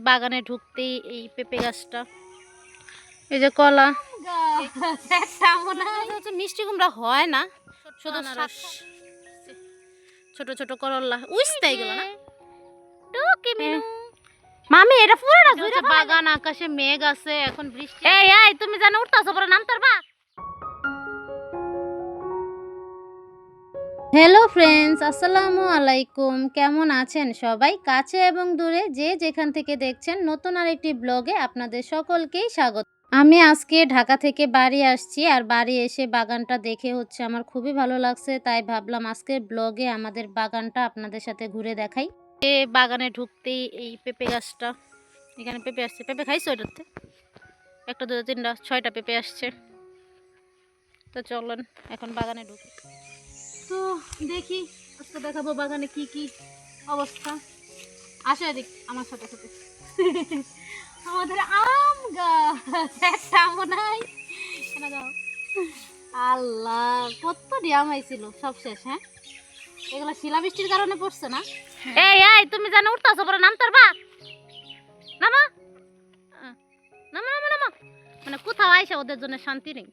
বাগানে ঢুকতেই এই পেঁপে গাছটা, এই যে কলা মিষ্টি কুমড়া হয় না, শুধু ছোট ছোট করলা উইস্তাই গেল না। মামি এটা পুরোটা জুড়ে বাগান, আকাশে মেঘ আছে, এখন বৃষ্টি। এই তুমি জানো উঠতাছো পরে নাম তারবা। হ্যালো ফ্রেন্ডস, আসসালামু আলাইকুম। কেমন আছেন সবাই? কাছে এবং দূরে যে যেখান থেকে দেখছেন, নতুন আরেকটি ব্লগে আপনাদের সকলকেই স্বাগত। আমি আজকে ঢাকা থেকে বাড়ি আসছি, আর বাড়ি এসে বাগানটা দেখে হচ্ছে আমার খুবই ভালো লাগছে, তাই ভাবলাম আজকের ব্লগে আমাদের বাগানটা আপনাদের সাথে ঘুরে দেখাই। বাগানে ঢুকতেই এই পেঁপে গাছটা, এখানে পেঁপে আসছে। পেঁপে খাইছো এটাতে? একটা দুটো তিনটা ছয়টা পেঁপে আসছে। তো চলেন এখন বাগানে ঢুকি। তো দেখি আজকে দেখাবো বাগানে কি কি অবস্থা। আসো এদিক আমার সাথে সাথে। আমাদের আম গাছ আম নাই, আল্লাহ কতটি আম আইছিল, সব শেষ। হ্যাঁ, এগুলো শিলাবৃষ্টির কারণে পড়ছে না। এই তুমি জানো উঠতাছো পরে নাম তারবা। নামা নামা নামা নামা, মানে কোথাও আইসা ওদের জন্য শান্তি নেই।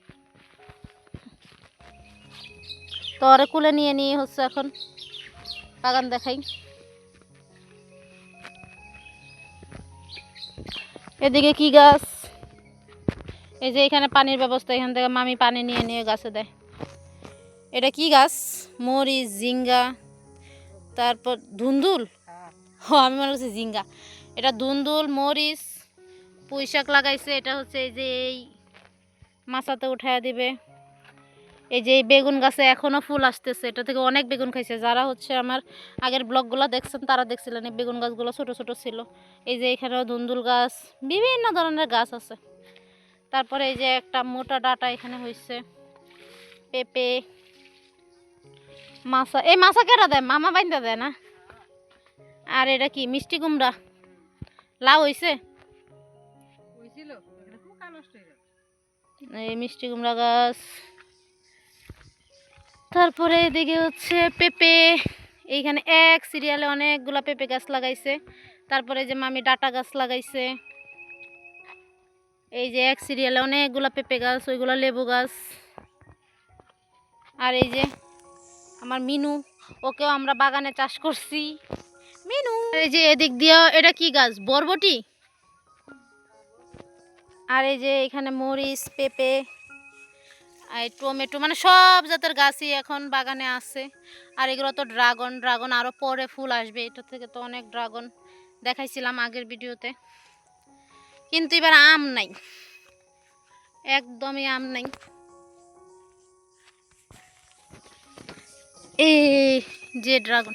তো ওরে কুলে নিয়ে নিয়ে হচ্ছে এখন বাগান দেখাই। এদিকে কি গাছ, এই যে এখানে পানির ব্যবস্থা, এখান থেকে মামি পানি নিয়ে নিয়ে গাছে দেয়। এটা কি গাছ? মরিচ, ঝিঙ্গা, তারপর ধুন্দুল। আমি মনে করছি ঝিঙ্গা। এটা ধুন্দুল, মরিচ, পুঁই শাক লাগাইছে। এটা হচ্ছে এই যে এই মাচাতে উঠাইয়া দিবে। এই যে এই বেগুন গাছে এখনো ফুল আসতেছে, এটা থেকে অনেক বেগুন খাইছে। যারা হচ্ছে আমার আগের ব্লগগুলো দেখছেন তারা দেখছিলেন এই বেগুন গাছগুলো ছোট ছোট ছিল। এই যে এখানেও ধুন্দুল গাছ, বিভিন্ন ধরনের গাছ আছে। তারপরে এই যে একটা মোটা ডাটা এখানে হয়েছে। পেঁপে, মাছা, এই মাছা কেটা দেয়? মামা বাইন্দা দেয় না? আর এটা কি মিষ্টি কুমড়া, লাউ হয়েছে। এই মিষ্টি কুমড়া গাছ। তারপরে এদিকে হচ্ছে পেঁপে, এইখানে এক সিরিয়ালে অনেকগুলা পেঁপে গাছ লাগাইছে। তারপরে যে মামি ডাটা গাছ লাগাইছে। এই যে এক সিরিয়ালে অনেকগুলা পেঁপে গাছ, ওইগুলো লেবু গাছ। আর এই যে আমার মিনু, ওকেও আমরা বাগানে চাষ করছি। মিনু, এই যে এদিক দিয়ে এটা কি গাছ? বরবটি। আর এই যে এখানে মরিচ, পেঁপে, আর টমেটো, মানে সব জাতের গাছই এখন বাগানে আছে। আর এগুলো তো ড্রাগন, ড্রাগন আরও পরে ফুল আসবে। এটা থেকে তো অনেক ড্রাগন দেখাইছিলাম আগের ভিডিওতে। কিন্তু এবার আম নাই, একদমই আম নাই। এই যে ড্রাগন,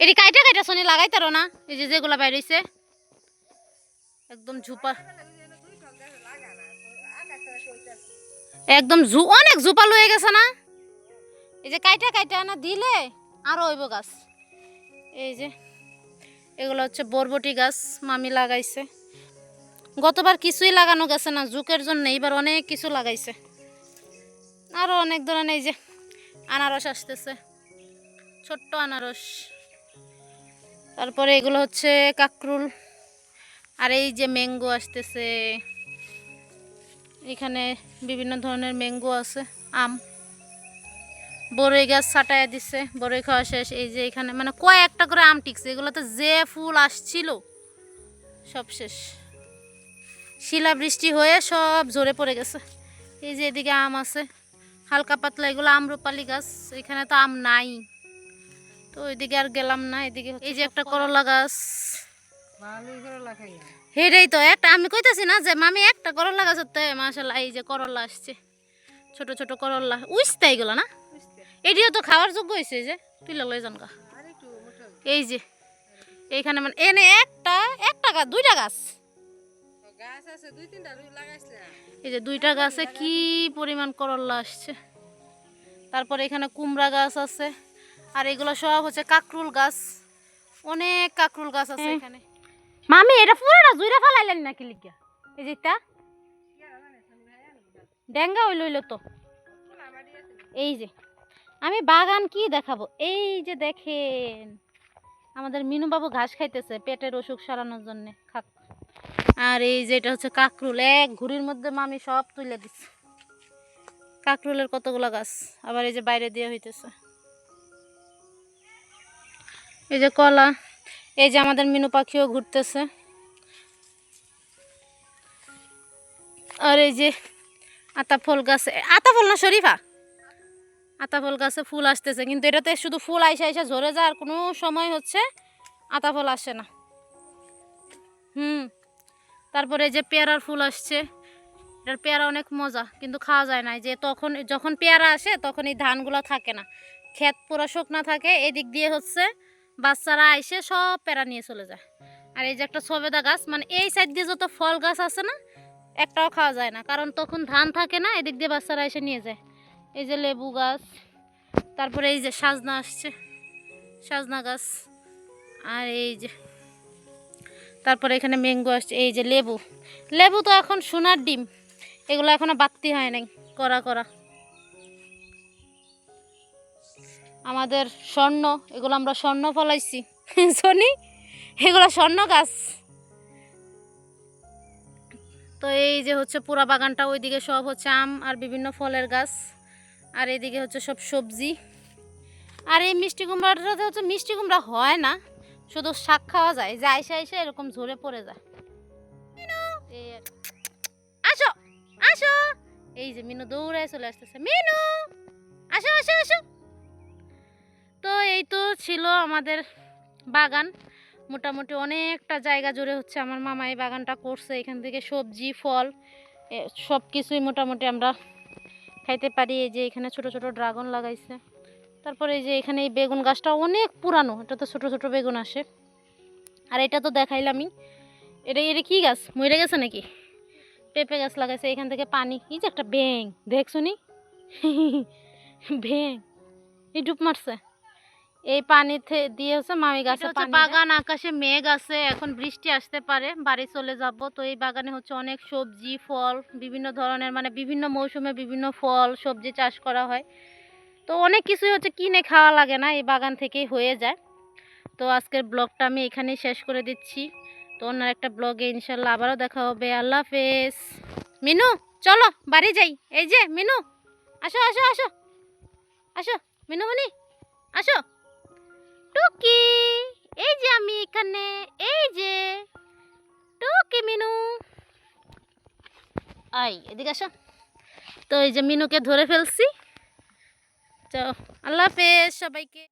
এটি কাইটা কাইটা শনি লাগাইতারো না? এই যে যেগুলা বাইর হইছে একদম ঝুপা, একদম অনেক ঝুপাল হয়ে গেছে না? এই যে কাইটা কাইটা না দিলে আরো হইব গাছ। এই যে এগুলো হচ্ছে বরবটি গাছ, মামি লাগাইছে। গতবার কিছুই লাগানো গেছে না জুকের জন্য, এইবার অনেক কিছু লাগাইছে। আরো অনেক ধরনের, এই যে আনারস আসতেছে, ছোট্ট আনারস। তারপরে এগুলো হচ্ছে কাকরুল। আর এই যে ম্যাঙ্গো আসতেছে, এখানে বিভিন্ন ধরনের ম্যাঙ্গো আছে। আম, বড়ই গাছ ছাটাইয়া দিচ্ছে, বড়ই খাওয়া শেষ। এই যে এখানে মানে কয়েকটা করে আম টিকছে, এগুলোতে যে ফুল আসছিল সব শেষ। শিলাবৃষ্টি হয়ে সব ঝরে পড়ে গেছে। এই যে এদিকে আম আছে হালকা পাতলা, এগুলো আম্রপালি গাছ। এখানে তো আম নাই, তো ওইদিকে আর গেলাম না। এদিকে এই যে একটা করলা গাছ, হেরেই তো একটা আমি কইতাছি না যে মামি একটা করলা গাছ হতে মাশাআল্লাহ। এই যে করলা আসছে, ছোট ছোট করলা উইস্তাই গেল না। এটিও তো খাওয়ার যোগ্য হয়েছে, যে তুইলা লই যান গা। এই যে এইখানে মানে এনে একটা একটা গাছ, দুইটা গাছ, এই যে দুইটা গাছে কি পরিমাণ করলা আসছে। তারপরে এখানে কুমড়া গাছ আছে। আর এগুলো সব হচ্ছে কাকরুল গাছ, অনেক কাকরুল গাছ আছে এখানে। মামি এটা পুরোটা জুইরা ফেলাইলেন নাকি লিখা? এই যে তা ডেঙ্গা হইল হইল তো। এই যে আমি বাগান কি দেখাবো, এই যে দেখেন আমাদের মিনু বাবু ঘাস খাইতেছে পেটের অসুখ সারানোর জন্য। খাক, আর এই যে এটা হচ্ছে কাকরুল, এক ঘুড়ির মধ্যে মামি সব তুলে দিচ্ছে। কাকরুলের কতগুলো গাছ, আবার এই যে বাইরে দিয়ে হইতেছে। এই যে কলা, এই যে আমাদের মিনু পাখিও ঘুরতেছে। আর এই যে আতা ফল গাছে, আতা ফল না শরীফা, আতা ফল গাছে ফুল আসতেছে, কিন্তু এটাতে শুধু ফুল আইসা আইসা ঝরে যায়, আর কোনো সময় হচ্ছে আতা ফল আসে না। তারপরে যে পেয়ারার ফুল আসছে, এটার পেয়ারা অনেক মজা, কিন্তু খাওয়া যায় না। যে তখন যখন পেয়ারা আসে তখন এই ধানগুলো থাকে না, ক্ষেত পুরো শুকনা থাকে, এদিক দিয়ে হচ্ছে বাচ্চারা আইসে সব পেয়ারা নিয়ে চলে যায়। আর এই যে একটা সবেদা গাছ, মানে এই সাইড দিয়ে যত ফল গাছ আছে না, একটাও খাওয়া যায় না, কারণ তখন ধান থাকে না, এদিক দিয়ে বাচ্চারা এসে নিয়ে যায়। এই যে লেবু গাছ, তারপরে এই যে সাজনা আসছে, সাজনা গাছ, আর এই যে তারপরে এখানে ম্যাঙ্গো আসছে। এই যে লেবু, লেবু তো এখন সোনার ডিম, এগুলো এখনো বাড়তি হয় নাই, করা করা। আমাদের স্বর্ণ, এগুলো আমরা স্বর্ণ ফলাইছি শনি, এগুলো স্বর্ণ গাছ। তো এই যে হচ্ছে পুরা বাগানটা, ওইদিকে সব হচ্ছে আম আর বিভিন্ন ফলের গাছ, আর এইদিকে হচ্ছে সব সবজি। আর এই মিষ্টি কুমড়াটাতে হচ্ছে মিষ্টি কুমড়া হয় না, শুধু শাক খাওয়া যায়, যে আইসা আইসা এরকম ঝরে পড়ে যায়। আসো আসো, এই যে মিনু দৌড়ায় চলে আসতেছে, মিনু আসো আসো আসো। তো এই তো ছিল আমাদের বাগান, মোটামুটি অনেকটা জায়গা জুড়ে হচ্ছে আমার মামা এই বাগানটা করছে। এখান থেকে সবজি ফল সব কিছুই মোটামুটি আমরা খাইতে পারি। এই যে এখানে ছোট ছোট ড্রাগন লাগাইছে, তারপরে এই যে এখানে এই বেগুন গাছটা অনেক পুরানো, এটা তো ছোট ছোট বেগুন আসে। আর এটা তো দেখাইলামই, এটা এটা কি গাছ, মরে গেছে নাকি, পেঁপে গাছ লাগাইছে। এখান থেকে পানি, এই যে একটা ব্যাং দেখছো নি ব্যাং এই ডুব মারছে, এই পানি দিয়ে হচ্ছে মামি গাছে পানি। বাগান, আকাশে মেঘ আছে, এখন বৃষ্টি আসতে পারে, বাড়ি চলে যাব। তো এই বাগানে হচ্ছে অনেক সবজি ফল, বিভিন্ন ধরনের, মানে বিভিন্ন মৌসুমে বিভিন্ন ফল সবজি চাষ করা হয়। তো অনেক কিছুই হচ্ছে কিনে খাওয়া লাগে না, এই বাগান থেকেই হয়ে যায়। তো আজকের ব্লগটা আমি এখানেই শেষ করে দিচ্ছি। তো অন্য একটা ব্লগে ইনশাল্লাহ আবারও দেখা হবে। আল্লাহ হাফেজ। মিনু চলো বাড়ি যাই। এই যে মিনু, আসো আসো আসো আসো, মিনুমণি আসো, টুকি, এই যে আমি এখানে, এই যে টুকি মিনু, আই এদিকে আসো। তো এই যে মিনুকে ধরে ফেলছি। তো আল্লাহ হাফেজ সবাইকে।